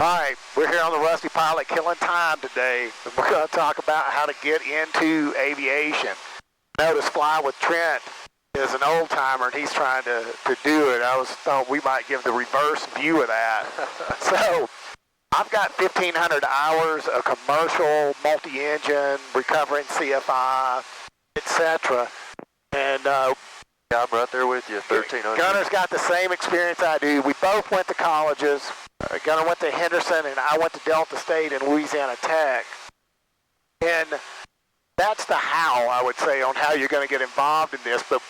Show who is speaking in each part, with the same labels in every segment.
Speaker 1: All right, we're here on the Rusty Pilot killing time today, and we're going to talk about how to get into aviation. Notice Fly with Trent is an old timer, and he's trying to do it. I thought we might give the reverse view of that. So I've got 1,500 hours of commercial, multi-engine, recovering CFI, etc. And
Speaker 2: yeah, I'm right there with you, 1,300.
Speaker 1: Gunner's got the same experience I do. We both went to colleges. Gunner went to Henderson, and I went to Delta State and Louisiana Tech. And that's the how, I would say, on how you're going to get involved in this. But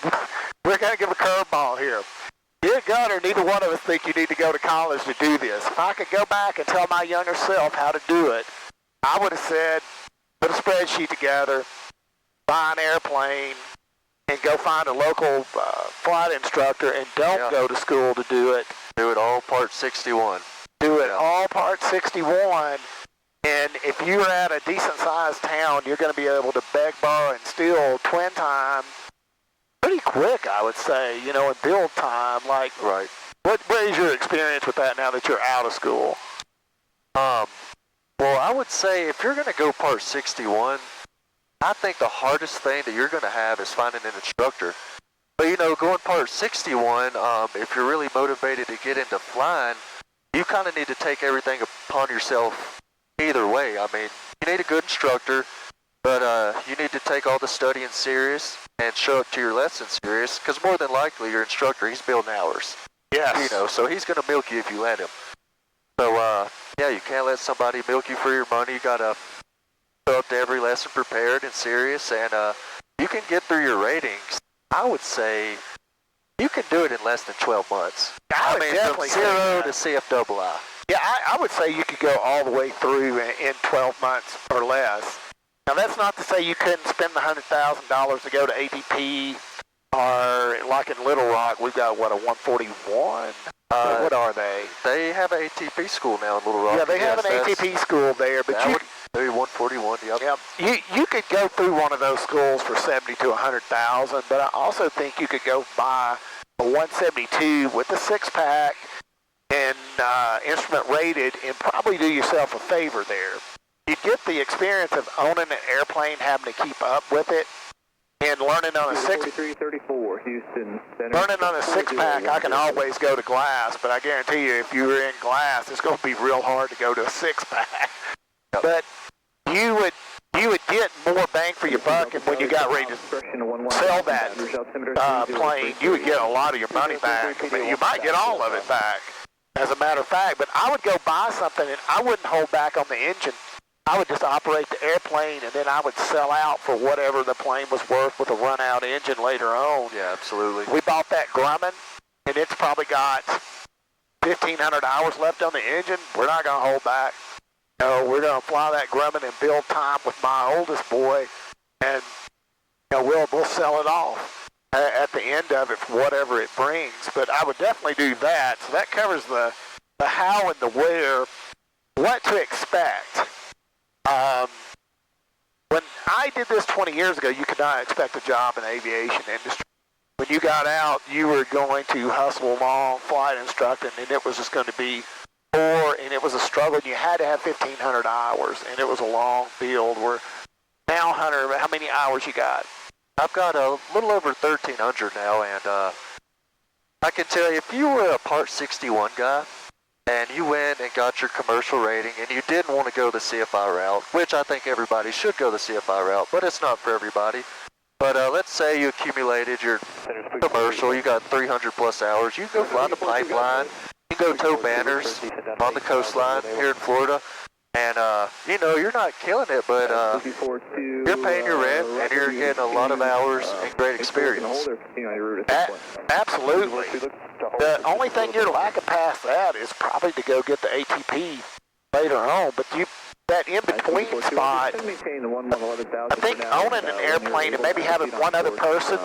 Speaker 1: we're going to give a curveball here. You and Gunner, neither one of us think you need to go to college to do this. If I could go back and tell my younger self how to do it, I would have said, put a spreadsheet together, buy an airplane, and go find a local flight instructor, and don't go to school to do it.
Speaker 2: Do it all Part 61.
Speaker 1: Do it all Part 61. And if you're at a decent-sized town, you're going to be able to beg, borrow, and steal twin time pretty quick, I would say, you know, and build time. Like,
Speaker 2: right.
Speaker 1: What is your experience with that now that you're out of school?
Speaker 2: Well, I would say if you're going to go Part 61, I think the hardest thing that you're going to have is finding an instructor. But, you know, going Part 61, if you're really motivated to get into flying, you kind of need to take everything upon yourself either way. I mean, you need a good instructor, but you need to take all the studying serious and show up to your lessons serious, because more than likely your instructor, he's building hours.
Speaker 1: Yes.
Speaker 2: You know, so he's going to milk you if you let him. So, yeah, you can't let somebody milk you for your money. You got to show up to every lesson prepared and serious, and you can get through your ratings. I would say you can do it in less than 12 months.
Speaker 1: I mean,
Speaker 2: definitely from 0 to CFII.
Speaker 1: Yeah, I would say you could go all the way through in 12 months or less. Now, that's not to say you couldn't spend the $100,000 to go to ATP, or like in Little Rock, we've got, what, a 141? What are they?
Speaker 2: They have an ATP school now in Little Rock.
Speaker 1: Yeah, they have an ATP school there, but
Speaker 2: maybe 141, yep.
Speaker 1: Yep. You could go through one of those schools for $70,000 to $100,000, but I also think you could go buy a 172 with a six-pack and instrument rated, and probably do yourself a favor there. You get the experience of owning an airplane, having to keep up with it, and learning on a six-pack. I can always go to glass, but I guarantee you, if you were in glass, it's going to be real hard to go to a six-pack. Yep. But you would get more bang for your buck, and when you got ready to sell that plane, you would get a lot of your money back. I mean, you might get all of it back, as a matter of fact. But I would go buy something, and I wouldn't hold back on the engine. I would just operate the airplane, and then I would sell out for whatever the plane was worth with a run-out engine later on.
Speaker 2: Yeah, absolutely.
Speaker 1: We bought that Grumman, and it's probably got 1,500 hours left on the engine. We're not going to hold back. No, we're going to fly that Grumman and build time with my oldest boy, and we'll sell it off at the end of it for whatever it brings. But I would definitely do that. So that covers the how and the where, what to expect. When I did this 20 years ago, you could not expect a job in the aviation industry. When you got out, you were going to hustle along, flight instructing, and it was just going to be poor, and it was a struggle. And you had to have 1,500 hours, and it was a long field. Now, Hunter, how many hours you got?
Speaker 2: I've got a little over 1,300 now, and I can tell you, if you were a Part 61 guy, and you went and got your commercial rating, and you didn't want to go the CFI route, which I think everybody should go the CFI route, but it's not for everybody. But let's say you accumulated your commercial, you got 300 plus hours, you can go fly the pipeline, you can go tow banners on the coastline here in Florida, and you're not killing it, but you're paying your rent, and you're getting a lot of hours and great experience.
Speaker 1: Absolutely. The only thing you're lacking past that is probably to go get the ATP later on, but that in-between spot, I think owning an airplane and maybe having one other person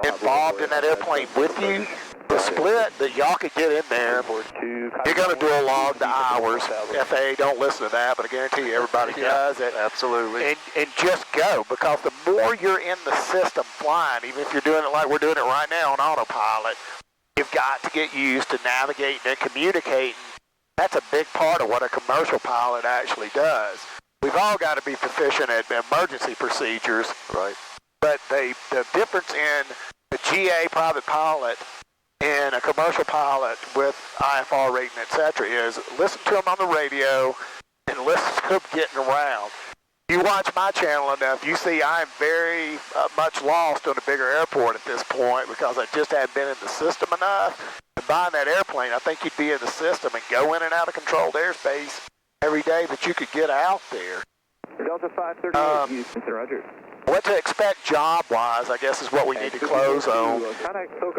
Speaker 1: involved in that airplane with you, the split that y'all could get in there, you're going to do a log the hours. FAA don't listen to that, but I guarantee you everybody does it.
Speaker 2: Absolutely.
Speaker 1: And just go, because the more you're in the system flying, even if you're doing it like we're doing it right now on autopilot, you've got to get used to navigating and communicating That's a big part of what a commercial pilot actually does. We've all got to be proficient at emergency procedures,
Speaker 2: Right.
Speaker 1: but the difference in a GA private pilot and a commercial pilot with IFR rating, etc., is listen to them on the radio and listen to them getting around. You watch my channel enough, you see I'm very much lost on a bigger airport at this point because I just haven't been in the system enough. And buying that airplane, I think you'd be in the system and go in and out of controlled airspace every day that you could get out there.
Speaker 3: Delta 538, Houston, Roger.
Speaker 1: What to expect job-wise, I guess, is what we need to close on.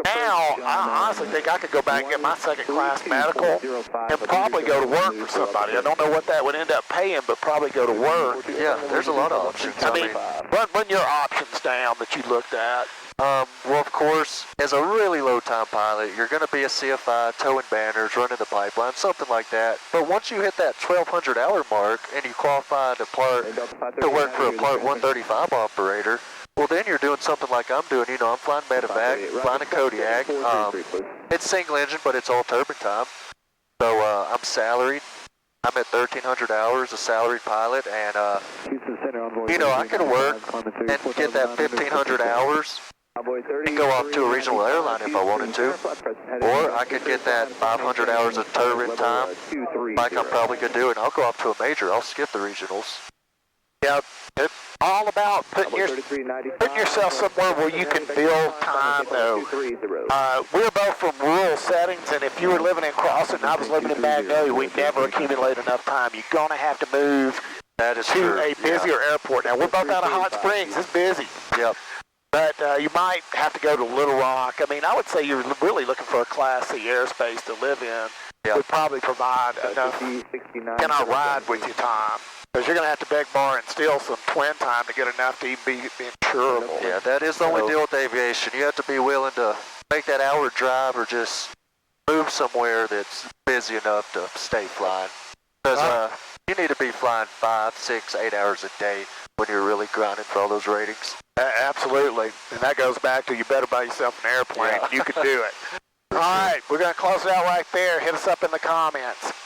Speaker 1: Now, I honestly think I could go back and get my second-class medical and probably go to work for somebody. I don't know what that would end up paying, but probably go to work.
Speaker 2: Yeah, there's a lot of options.
Speaker 1: I mean, run your options down that you looked at.
Speaker 2: Well, of course, as a really low-time pilot, you're going to be a CFI, towing banners, running the pipeline, something like that. But once you hit that 1,200-hour mark and you qualify to work for a Part 135 operator, well, then you're doing something like I'm doing. You know, I'm flying medevac, flying a Kodiak. It's single engine, but it's all turbine time. So I'm salaried. I'm at 1,300 hours, a salaried pilot, and you know, I could work and get that 1,500 hours and go off to a regional airline if I wanted to. Or I could get that 500 hours of turbine time, like I'm probably going to do, and I'll go off to a major. I'll skip the regionals.
Speaker 1: Yeah, it's all about putting yourself somewhere where you can build time, though. We're both from rural settings, and if you were living in Crossing and I was living in Magnolia, we'd never accumulate enough time. You're going to have to move to a busier airport. Now, we're both out of Hot Springs. It's busy.
Speaker 2: Yep.
Speaker 1: But you might have to go to Little Rock. I mean, I would say you're really looking for a Class C airspace to live in.
Speaker 2: Yep.
Speaker 1: Would probably provide enough cannot ride with your time. Because you're going to have to beg, borrow, and steal some twin time to get enough to even be insurable.
Speaker 2: Yeah, that is the only deal with aviation. You have to be willing to make that hour drive or just move somewhere that's busy enough to stay flying. Because you need to be flying 5, 6, 8 hours a day when you're really grinding for all those ratings.
Speaker 1: Absolutely. And that goes back to you better buy yourself an airplane. Yeah. You could do it. All right, we're going to close it out right there. Hit us up in the comments.